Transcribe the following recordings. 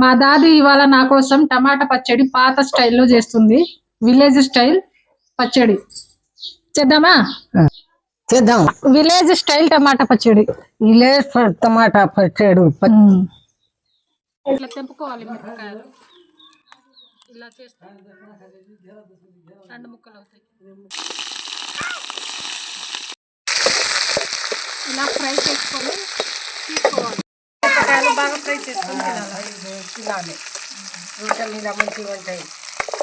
మా దాది ఇవాళ నా కోసం టమాటా పచ్చడి పాత స్టైల్లో చేస్తుంది. విలేజ్ స్టైల్ పచ్చడి చేద్దామా? చేద్దాం. విలేజ్ స్టైల్ టమాటా పచ్చడి. విలేజ్ టమాటా పచ్చడి ఇట్లా తెంపుకోవాలి మిరపకాయలు. ఇలా చేస్తే 2 ముక్కలు అవుతాయి. ఇలా ఫ్రై చేసుకొని తీసుకోవాలి. మిరపకాయలు బాగా ఫ్రై చేసుకొని తినాలి. ఇంకా మీద మంచిగా ఉంటాయి.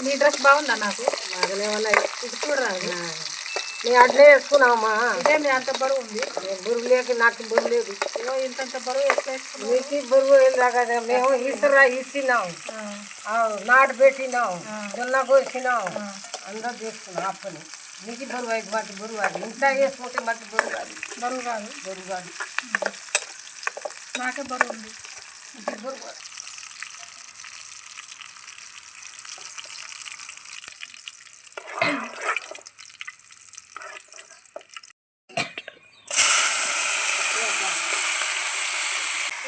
మీ డ్రెస్ బాగుందా? నాకు బాగానే ఉన్నాయి. ఇది చూడరాదు. నేను అట్లే వేసుకున్నామా. ఇదే మీ అంత బరువు ఉంది. బరువు లేక నాకు బరువు లేదు. ఇంతంత బరువు ఎట్లా వేసుకున్నావు? మీకు బరువు ఏందాక మేము ఇచ్చినాం, నాటు పెట్టినాం, జొన్న కోసినాం, అందరూ చేసుకున్నాం. ఆ పని మీకు బరువు అయితే మాకు బరువు అది. ఇంట్లో వేసుకుంటే మాకు బరువు కాదు. బరువు కాదు. బరువు కాదు. నాకే బరువు ఉంది. బరువు కాదు.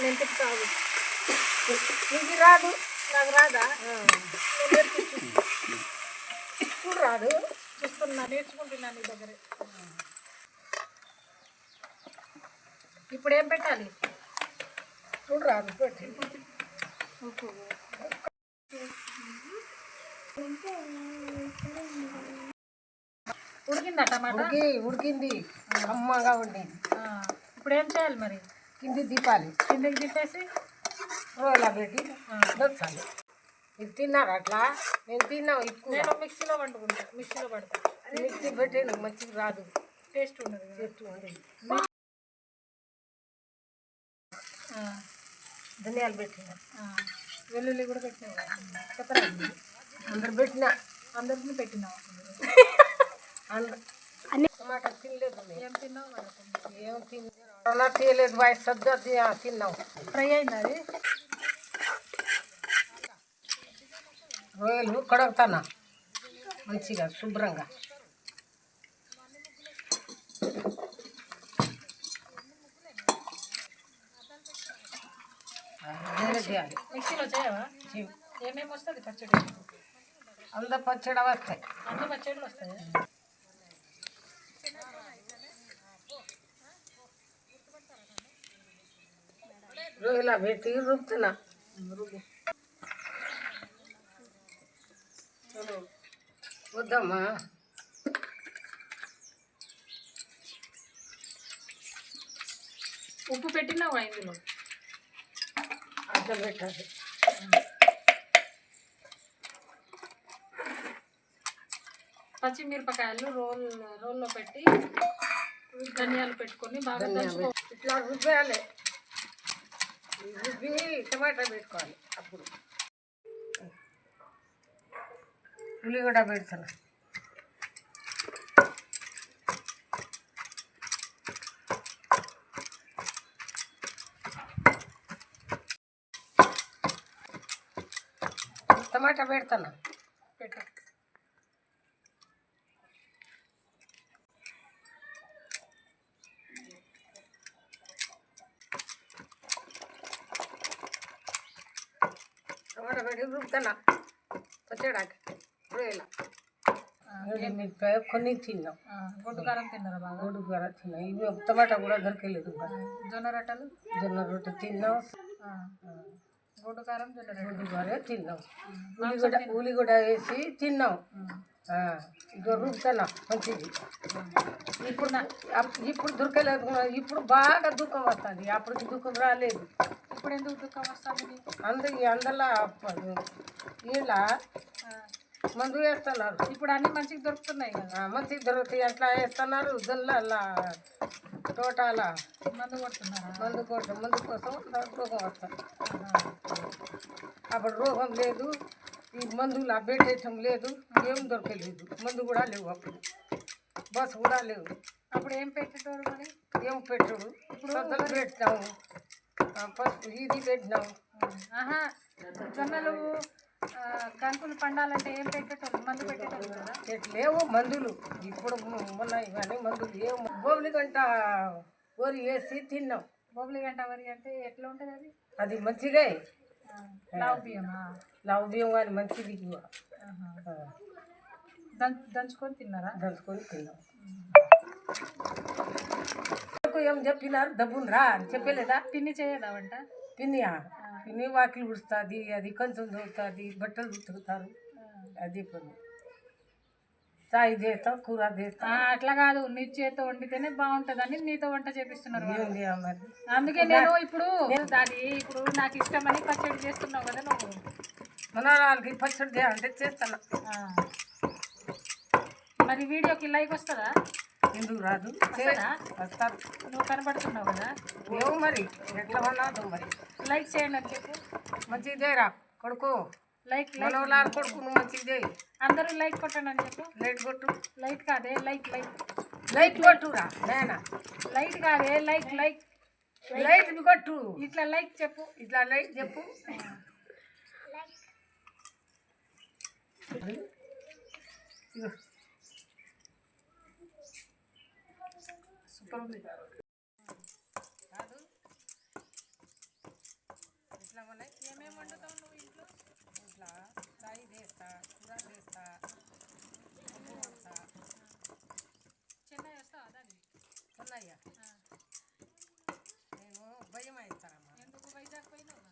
మెంతికి కాదు. నీకు రాదు. నాకు రాదా? చూడు రాదు. చూస్తున్నా, నేర్చుకుంటున్నాను నీ దగ్గరే. ఇప్పుడు ఏం పెట్టాలి? చూడు రాదు. పెట్టి ఉడికిందా టమాటా? ఉడికింది. అమ్మగా ఉండేది. ఇప్పుడు ఏం చేయాలి మరి? కింది దీపాలి. కిందకి దింపేసి రోలా పెట్టి దొచ్చాలి. ఇది తిన్నారు అట్లా? నేను తిన్నావు. ఇప్పుడు నేను మిక్సీలో వండుకుంటా. మిక్సీలో పడతా. మిక్సీ పెట్టాను. మంచిగా రాదు. టేస్ట్ ఉండదు. టేస్ట్ ఉండేది. ధనియాలు పెట్టిన, వెల్లుల్లి కూడా పెట్టినా. చెప్పండి. అందరు పెట్టినా. అందరినీ పెట్టినావు. అన్ని టమాటా తినలేదు. ఏం తిన్నావు? ఏం తిన్నా తీయలేదు. బాయ్ సద్దా తిన్నాం. ఫ్రై అయింది అది. రొయ్యలు కడుగుతానా మంచిగా శుభ్రంగా. మిక్సీలో చేయవా? ఏమేమి వస్తుంది పచ్చడి? అందరు పచ్చడి వస్తాయి. అన్ని పచ్చళ్ళు వస్తాయి. రొయ్యలా పెట్టి రుబ్బుతున్నా. వద్దమ్మా. ఉప్పు పెట్టినావా ఇందులో? అట్లా పెట్టాలి. పచ్చిమిరపకాయలు రోల్లో పెట్టి ధనియాలు పెట్టుకొని బాగా ఇట్లా రుబ్బేయాలి. రుబ్బి టమాటా పెట్టుకోవాలి. అప్పుడు ఉల్లిగడ్డ పెడుతున్నా. టమాటా పెడుతున్నా. పెట్ట టమాటా పెట్టి రుబ్బుతున్నా పచ్చడాకి. రొయ్యల కొన్ని తిన్నాం. గొడ్డు కారం తిన్నారా? బాగా గొడ్డు కారం తిన్నాం. ఇవి టమాటా కూడా దొరకలేదు. జొన్న రొట్టెలు, జొన్న రొట్టె తిన్నాం. గొడ్డు కారం, గొడ్డు కారం తిన్నాం. ఉల్లిగడ్డ వేసి తిన్నాం. ఇక రుబ్బుతున్నా మంచిది. ఇప్పుడు దొరకలేదు. ఇప్పుడు బాగా దుఃఖం వస్తుంది. అప్పటికి దుఃఖం రాలేదు. ఇప్పుడు ఎందుకు దుఃఖం వస్తుంది? అందులో ఇలా మందు వేస్తున్నారు. ఇప్పుడు అన్ని మంచిగా దొరుకుతున్నాయి కదా. మంచిగా దొరుకుతాయి. అట్లా వేస్తున్నారు. జొన్నల తోటల మందు కొడుతున్నారు. మందు కోసం రోగం వస్తుంది. అప్పుడు రోగం లేదు. ఈ మందులు పెట్టేయటం లేదు. ఏం దొరకలేదు. మందు కూడా లేవు. అప్పుడు బస్సు కూడా లేవు. అప్పుడు ఏం పెట్టేటోరు మరి? ఏం పెట్టాడు? ఇప్పుడు పెట్టినాము. పసుపు ఇది పెట్టినాము. జొన్నలు కంకులు పండాలంటే ఏం పెట్టేటోళ్ళు? మందు పెట్టేటోళ్ళు కదా. లేవు మందులు. ఇప్పుడు ఉన్నాయి కానీ మందులు ఏమో. బొబ్బలి గంట వరి వేసి తిన్నాం. బొబ్బలి గంట వరి అంటే ఎట్లా ఉంటుంది అది? అది మంచిగా లావు బియ్యమా? లావు బియ్యం కానీ మంచిది ఇవ్వ. దంచుకొని తిన్నారా? దంచుకొని తిన్నాం. ఏం చెప్పినారు డబ్బులు రా అని చెప్పలేదా? పిన్ని చేయదా వంట? పిన్నియా పిన్ని వాకిలు ఉడుస్తుంది, అది కొంచెం దొరుకుతుంది, బట్టలు ఉతుకుతారు, అది పని. చాయ్ చేస్తాం, కూర చేస్తాం. అట్లా కాదు, నీ చేతితో వండితేనే బాగుంటదని నీతో వంట చేపిస్తున్నారు. మరి అందుకే నేను ఇప్పుడు ఇప్పుడు నాకు ఇష్టమని పచ్చడి చేస్తున్నావు కదా నువ్వు. మనవాళ్ళకి పచ్చడి చేయాలంటే చేస్తాను. మరి వీడియోకి లైక్ వస్తుందా? ఎందుకు రాదు? వస్తారు. నువ్వు కనబడుతున్నావు కదా. ఏమో మరి ఎట్లా ఉన్నాదో మరి. లైక్ చేయండి అని చెప్పు. మంచిదే రా కొడుకు, లైక్ మనవాళ్ళ కొడుకు నువ్వు మంచిదే. అందరూ లైక్ కొట్టండి అని చెప్పు. లైట్ కొట్టు. లైట్ కాదే లైక్ లైక్ లైట్ కొట్టురా నేనా. లైట్ కాదే లైక్ లైక్ లైట్ కొట్టు. ఇట్లా లైక్ చెప్పు. ఇట్లా లైట్ చెప్పు. సూపర్ ఉంది. కాదు ఇట్లా మన ఏమేమి వండుతావు నువ్వు ఇంట్లో? ఇట్లా చాయ్ చేస్తా, కూర చేస్తా, పప్పు వండుతా. చెన్నై వస్తావా దాన్ని? ఉన్నాయ్యా నేను భయం అవుతానమ్మా. ఎందుకు వైజాగ్ పోయినావు?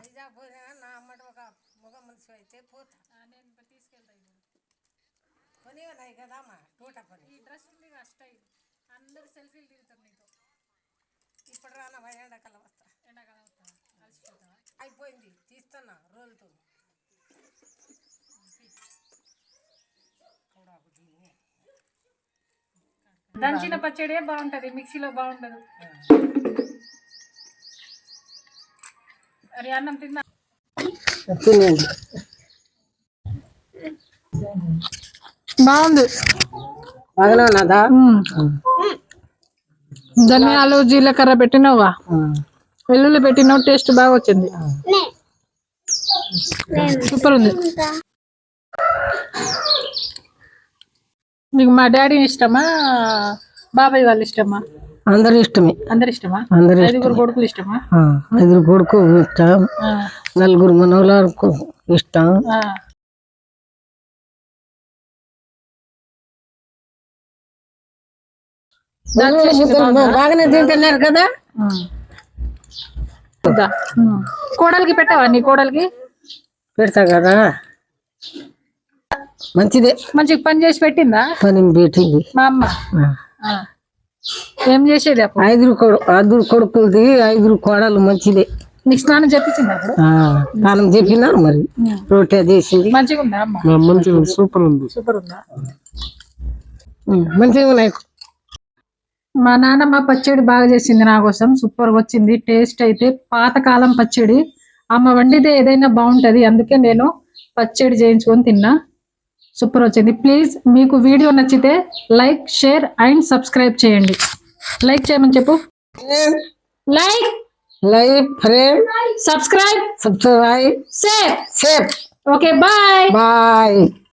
వైజాగ్ పోయినా నా అమ్మట ఒక మగ మనిషి అయితే పోతా. నేను తీసుకెళ్తా. పని ఉన్నాయి కదా అమ్మా, తోట పని. ఈ డ్రెస్ ఉంది స్టైల్, అందరు సెల్ఫీలు దిగుతారు నీతో. ఇప్పుడు రానా ఎండాకాలం వస్తా. ఎండాకాలం వస్తా కలిసిపోతావా? అయిపోయింది, తీస్తున్నా రోలుతో. దంచిన పచ్చడే బాగుంటది, మిక్సీలో బాగుంటది. అరే అన్నం తిన్నా? బాగుంది. బాగానే ఉన్నదా? ధనియాలు జీలకర్ర పెట్టినావుగా, వెల్లుల్లి పెట్టినావు, టేస్ట్ బాగా వచ్చింది. సూపర్ ఉంది. నీకు మా డాడీ ఇష్టమా బాబాయ్ వాళ్ళు ఇష్టమా? అందరు ఇష్టమే. అందరు ఇష్టమా? అందరు ఐదుగురు కొడుకులు ఇష్టమా? 5 కొడుకు ఇష్టం, 4 మనవలకు ఇష్టం. బాగానే తింటున్నారు కదా. కోడలికి పెట్టావా? నీ కోడలికి పెడతా కదా. మంచిదే, మంచిగా పని చేసి పెట్టిందా? పని పెట్టింది మా అమ్మ. ఏం చేసేది అప్పుడు? 5 కొడుకులది 5 కోడలు. మంచిదే. నీకు స్నానం చెప్పించింది అప్పుడు? స్నానం చెప్పినా మరి రోటీ చేసింది. మంచిగా ఉందా అమ్మ? మంచిగా ఉంది, సూపర్ ఉంది. సూపర్ ఉందా? మంచిగా ఉన్నాయి. మా నాన్నమ్మ పచ్చడి బాగా చేసింది నా కోసం, సూపర్ వచ్చింది. టేస్ట్ అయితే పాతకాలం పచ్చడి. అమ్మ వండితే ఏదైనా బాగుంటది, అందుకే నేను పచ్చడి చేయించుకొని తిన్నా. సూపర్ వచ్చింది. ప్లీజ్ మీకు వీడియో నచ్చితే లైక్, షేర్ అండ్ సబ్స్క్రైబ్ చేయండి. లైక్ చేయమని చెప్పు. Like friend, subscribe share. Okay bye.